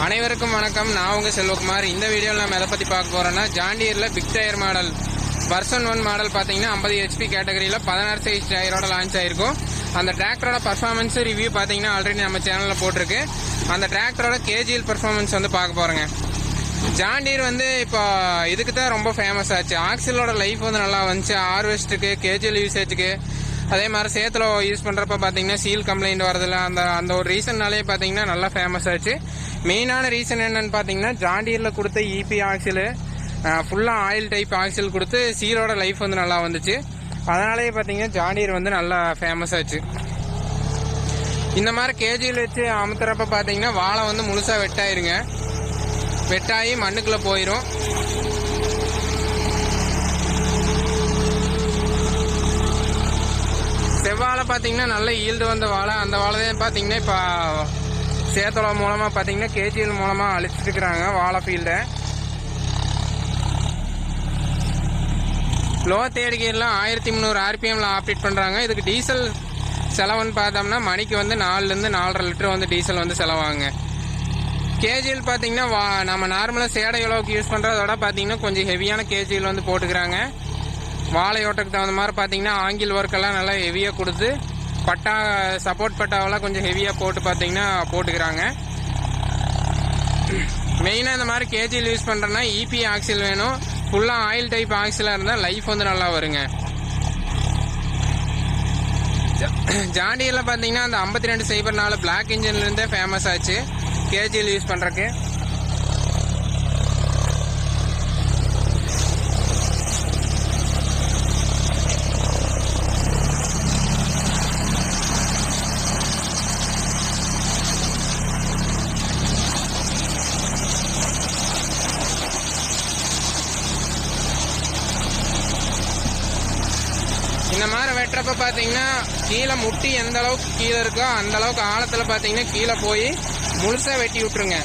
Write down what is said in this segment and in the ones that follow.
அனைவருக்கும் வணக்கம். நான் உங்க செல்வகுமார். இந்த வீடியோவில் நம்ம எதை பற்றி பார்க்க போகிறோன்னா, ஜான் டீரில் big tyre model version 1 model பார்த்தீங்கன்னா 50 HP கேட்டகரியில் 16 சைஸ் டயரோட லான்ச் ஆயிருக்கும். அந்த டிராக்டரோட பர்ஃபார்மன்ஸ் ரிவ்யூ பார்த்தீங்கன்னா ஆல்ரெடி நம்ம சேனலில் போட்டிருக்கு. அந்த டிராக்டரோட கேஜிஎல் பர்ஃபார்மன்ஸ் வந்து பார்க்க போகிறோங்க. ஜான் டீர் வந்து இப்போ இதுக்கு தான் ரொம்ப ஃபேமஸ் ஆச்சு. ஆக்சிலோட லைஃப் வந்து நல்லா வந்துச்சு. ஹார்வெஸ்ட்டுக்கு, கேஜிஎல் யூசேஜுக்கு, அதே மாதிரி சேத்துல யூஸ் பண்ணுறப்ப பார்த்தீங்கன்னா சீல் கம்ப்ளைண்ட் வரதில்ல. அந்த ஒரு ரீசன்னாலே பார்த்தீங்கன்னா நல்லா ஃபேமஸ் ஆச்சு. மெயினான ரீசன் என்னன்னு பார்த்தீங்கன்னா, ஜான் டீரில் கொடுத்த இபி ஆக்சில் ஃபுல்லாக ஆயில் டைப் ஆக்சில் கொடுத்து சீலோட லைஃப் வந்து நல்லா வந்துச்சு. அதனாலேயே பார்த்தீங்கன்னா ஜான் டீர் வந்து நல்லா ஃபேமஸ் ஆச்சு. இந்த மாதிரி கேஜியில் வச்சு அமுத்துறப்ப பார்த்தீங்கன்னா வாழை வந்து முழுசாக வெட்டாயிருங்க. வெட்டாகி மண்ணுக்குள்ளே போயிடும். செவ்வாழை பார்த்தீங்கன்னா நல்ல ஈல்டு வந்த வாழை. அந்த வாழை பார்த்தீங்கன்னா இப்போ சேத்தோட மூலமாக பார்த்தீங்கன்னா கேஜிஎல் மூலமாக அழிச்சிட்டு இருக்கிறாங்க வாழை ஃபீல்டை. லோ தேர்ட் கியர்லாம் 1300 RPMல ஆப்ரேட் பண்ணுறாங்க. இதுக்கு டீசல் செலவுன்னு பார்த்தோம்னா மணிக்கு வந்து 4லேருந்து 4.5 லிட்டர் வந்து டீசல் வந்து செலவாகுங்க. கேஜிஎல் பார்த்தீங்கன்னா நம்ம நார்மலாக சேடை எவ்வளோக்கு யூஸ் பண்ணுறதோட பார்த்தீங்கன்னா கொஞ்சம் ஹெவியான கேஜிஎல் வந்து போட்டுக்கிறாங்க. வாழை ஓட்டத்துக்கு தகுந்த மாதிரி பார்த்தீங்கன்னா ஆங்கில் ஒர்க்கெல்லாம் நல்லா ஹெவியாக கொடுத்து பட்டா சப்போர்ட் பட்டாவெல்லாம் கொஞ்சம் ஹெவியாக போட்டு பார்த்தீங்கன்னா போட்டுக்கிறாங்க. மெயினாக இந்த மாதிரி கேஜிஎல் யூஸ் பண்ணுறேன்னா இபி ஆக்சில் வேணும். ஃபுல்லாக ஆயில் டைப் ஆக்சிலாக இருந்தால் லைஃப் வந்து நல்லா வருங்க. ஜான் டீரில் பார்த்தீங்கன்னா அந்த 5204 பிளாக் இன்ஜின்லேருந்தே ஃபேமஸ் ஆச்சு கேஜிஎல் யூஸ் பண்ணுறக்கு. இந்த மாதிரி வெட்டுறப்ப பார்த்தீங்கன்னா கீழே முட்டி எந்த அளவுக்கு கீழே இருக்கோ அந்த அளவுக்கு ஆழத்தில் பார்த்தீங்கன்னா கீழே போய் முழுசாக வெட்டி விட்டுருங்க.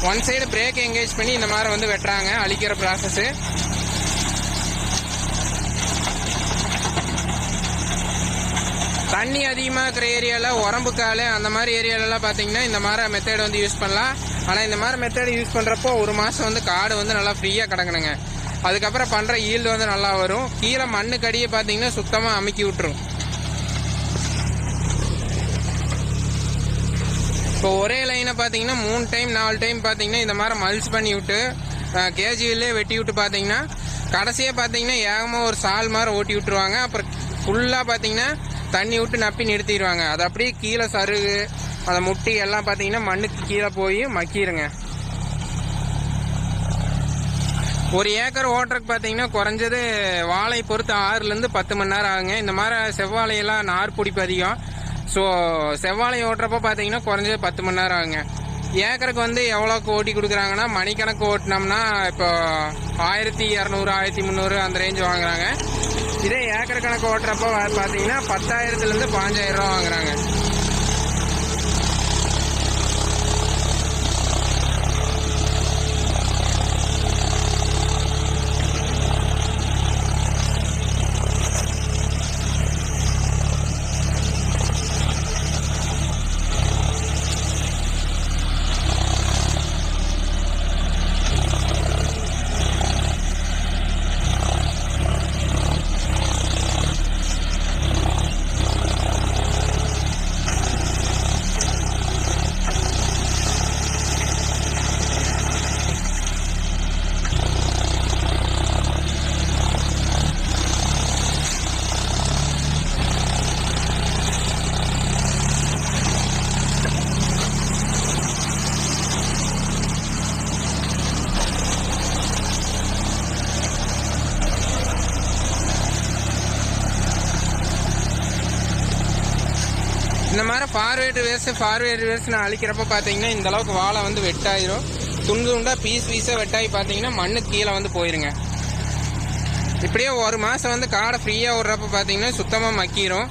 ஒன் சைடு பிரேக் என்கேஜ் பண்ணி இந்த மாதிரி வந்து வெட்டுறாங்க. அழிக்கிற ப்ராசஸ்ஸு. தண்ணி அதிகமாக இருக்கிற ஏரியாவில், உரம்புக்கால் அந்த மாதிரி ஏரியாலலாம் பார்த்தீங்கன்னா இந்த மாதிரி மெத்தேடு வந்து யூஸ் பண்ணலாம். ஆனால் இந்த மாதிரி மெத்தேடு யூஸ் பண்ணுறப்போ 1 மாதம் வந்து காடு வந்து நல்லா ஃப்ரீயாக கிடக்கணுங்க. அதுக்கப்புறம் பண்ணுற ஈல்டு வந்து நல்லா வரும். கீழே மண்ணுக்கு அடியே பார்த்தீங்கன்னா சுத்தமாக அமுக்கி விட்டுரும். இப்போ ஒரே லைனை பார்த்தீங்கன்னா 3 டைம் 4 டைம் பார்த்தீங்கன்னா இந்த மாதிரி மல்ச் பண்ணி விட்டு கேஜிவிலே வெட்டி விட்டு பார்த்தீங்கன்னா கடைசியாக பார்த்தீங்கன்னா ஏகமாக ஒரு சால் மாதிரி ஓட்டி விட்டுருவாங்க. அப்புறம் ஃபுல்லாக பார்த்தீங்கன்னா தண்ணி விட்டு நப்பி நிறுத்திடுவாங்க. அது அப்படியே கீழே சருகு, அந்த முட்டி எல்லாம் பார்த்தீங்கன்னா மண்ணுக்கு கீழே போய் மக்கிடுங்க. ஒரு ஏக்கர் ஓட்டுறதுக்கு பார்த்தீங்கன்னா குறைஞ்சது வாழை பொறுத்து 6லேருந்து 10 மணி நேரம் ஆகுங்க. இந்த மாதிரி செவ்வாழையெல்லாம் நார் பிடிப்பு அதிகம். ஸோ செவ்வாழை ஓட்டுறப்ப பார்த்தீங்கன்னா குறைஞ்சது 10 மணி நேரம் ஆகுங்க. ஏக்கருக்கு வந்து எவ்வளோக்கு ஓட்டி கொடுக்குறாங்கன்னா, மணிக்கணக்கு ஓட்டினோம்னா இப்போ 1200 1300 அந்த ரேஞ்சு வாங்குறாங்க. இதே ஏக்கர் கணக்கு ஓட்டுறப்போ பார்த்தீங்கன்னா 10,000லேருந்து 15,000 ரூபா வாங்குறாங்க. இந்த மாதிரி ஃபார்வேர்டு வேஸ்ட் நான் அழிக்கிறப்ப பார்த்தீங்கன்னா இந்த அளவுக்கு வாழை வந்து வெட்டாயிரும். துண்டு துண்டா பீஸாக வெட்டாகி பார்த்தீங்கன்னா மண்ணுக்கு கீழே வந்து போயிருங்க. இப்படியே 1 மாதம் வந்து காடை ஃப்ரீயாக விடுறப்ப பார்த்தீங்கன்னா சுத்தமாக மக்கிரும்.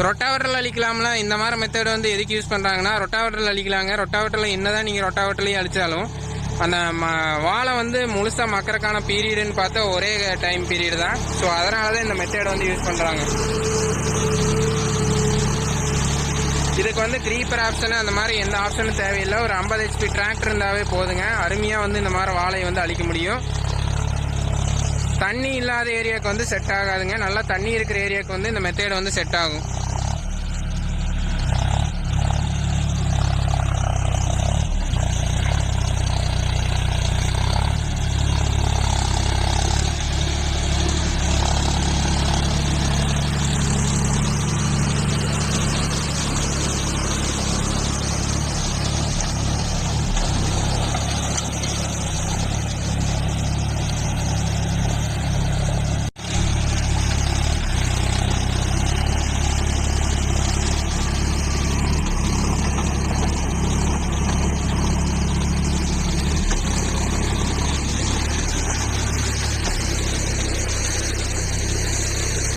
ரொட்டாவேட்டரில் அழிக்கலாம்ல. இந்த மாதிரி மெத்தட் வந்து எதுக்கு யூஸ் பண்ணுறாங்கன்னா, ரொட்டாவேட்டரில் அழிக்கலாங்க. ரொட்டாவேட்டரில் என்னதான் நீங்கள் ரொட்டாவேட்டர்லேயே அழிச்சாலும் அந்த வாழை வந்து முழுசாக மக்கறக்கான பீரியடுன்னு பார்த்தா ஒரே டைம் பீரியட் தான். ஸோ அதனால தான் இந்த மெத்தட் வந்து யூஸ் பண்ணுறாங்க. இதுக்கு வந்து கிரீப்பர் ஆப்ஷன் அந்த மாதிரி எந்த ஆப்ஷனும் தேவையில்லை. ஒரு 50 HP டிராக்டர் இருந்தாவே போதுங்க. அருமையாக வந்து இந்த மாதிரி வாழையை வந்து அழிக்க முடியும். தண்ணி இல்லாத ஏரியாவுக்கு வந்து செட் ஆகாதுங்க. நல்லா தண்ணி இருக்கிற ஏரியாவுக்கு வந்து இந்த மெத்தேடு வந்து செட் ஆகும்.